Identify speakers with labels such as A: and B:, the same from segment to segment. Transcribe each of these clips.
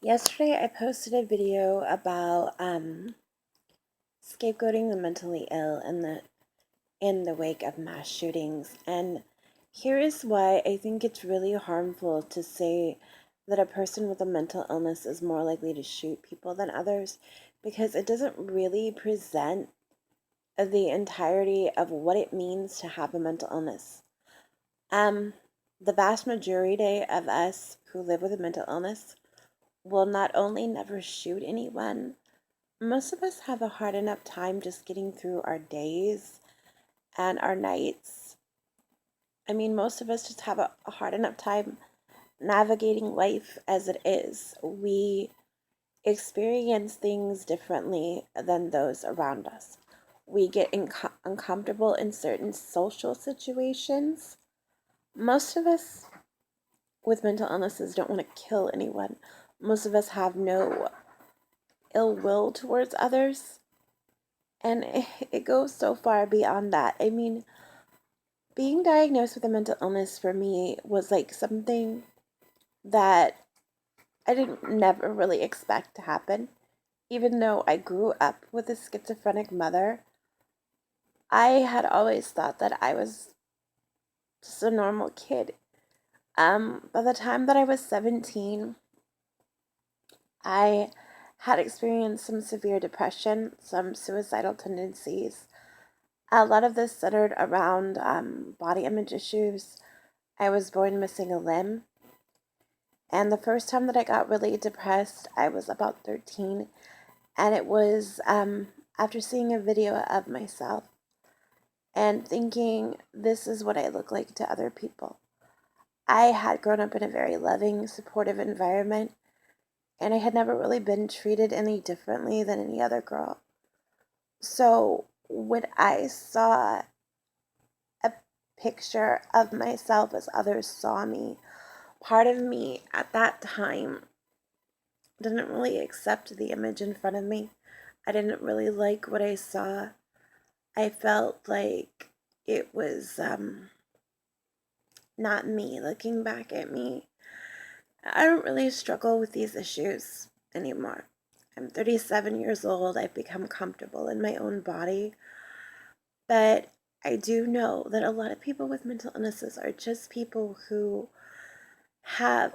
A: Yesterday, I posted a video about scapegoating the mentally ill in the wake of mass shootings, and here is why I think it's really harmful to say that a person with a mental illness is more likely to shoot people than others, because it doesn't really present the entirety of what it means to have a mental illness. Um, the vast majority of us who live with a mental illness will not only never shoot anyone. Most of us have a hard enough time just getting through our days and our nights. I mean, most of us just have a hard enough time navigating life as it is. We experience things differently than those around us. We get uncomfortable in certain social situations. Most of us with mental illnesses don't want to kill anyone. Most of us have no ill will towards others. And it goes so far beyond that. I mean, being diagnosed with a mental illness for me was like something that I didn't never really expect to happen. Even though I grew up with a schizophrenic mother, I had always thought that I was just a normal kid. By the time that I was 17, I had experienced some severe depression, some suicidal tendencies. A lot of this centered around body image issues. I was born missing a limb. And the first time that I got really depressed, I was about 13. And it was after seeing a video of myself and thinking, this is what I look like to other people. I had grown up in a very loving, supportive environment, and I had never really been treated any differently than any other girl. So when I saw a picture of myself as others saw me, part of me at that time didn't really accept the image in front of me. I didn't really like what I saw. I felt like it was not me looking back at me. I don't really struggle with these issues anymore. I'm 37 years old. I've become comfortable in my own body. But I do know that a lot of people with mental illnesses are just people who have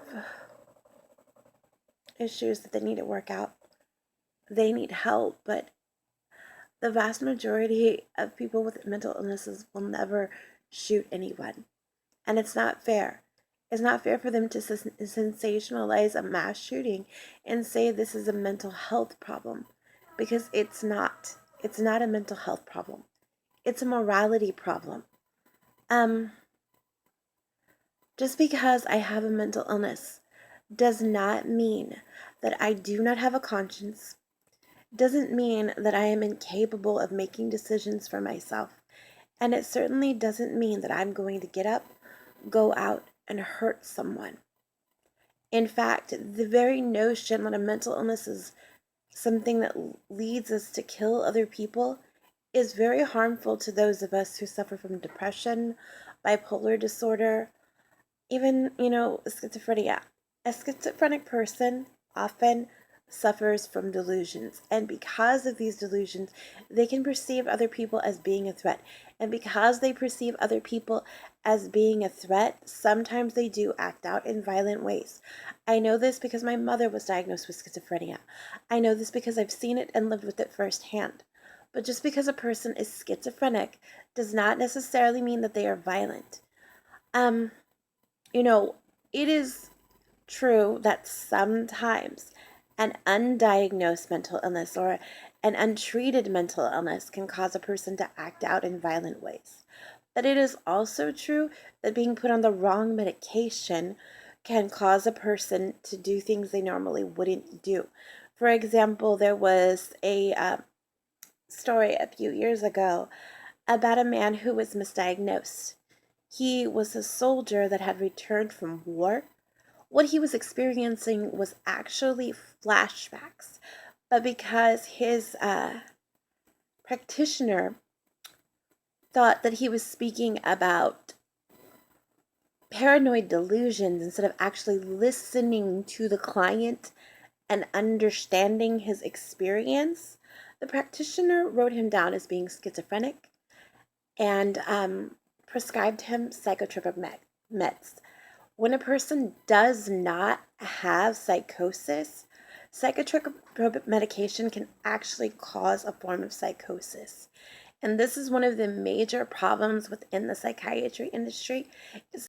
A: issues that they need to work out. They need help, but the vast majority of people with mental illnesses will never shoot anyone. And it's not fair. It's not fair for them to sensationalize a mass shooting and say this is a mental health problem, because it's not. It's not a mental health problem. It's a morality problem. Um, just because I have a mental illness does not mean that I do not have a conscience, doesn't mean that I am incapable of making decisions for myself. And it certainly doesn't mean that I'm going to get up, go out, and hurt someone. In fact, the very notion that a mental illness is something that leads us to kill other people is very harmful to those of us who suffer from depression, bipolar disorder, even, schizophrenia. A schizophrenic person often suffers from delusions, and because of these delusions, they can perceive other people as being a threat. And because they perceive other people as being a threat, sometimes they do act out in violent ways. I know this because my mother was diagnosed with schizophrenia. I know this because I've seen it and lived with it firsthand. But just because a person is schizophrenic does not necessarily mean that they are violent. Um, it is true that sometimes an undiagnosed mental illness or an untreated mental illness can cause a person to act out in violent ways. But it is also true that being put on the wrong medication can cause a person to do things they normally wouldn't do. For example, there was a story a few years ago about a man who was misdiagnosed. He was a soldier that had returned from war. What he was experiencing was actually flashbacks, but because his practitioner thought that he was speaking about paranoid delusions instead of actually listening to the client and understanding his experience, the practitioner wrote him down as being schizophrenic and prescribed him psychotropic meds. When a person does not have psychosis, psychotropic medication can actually cause a form of psychosis. And this is one of the major problems within the psychiatry industry, is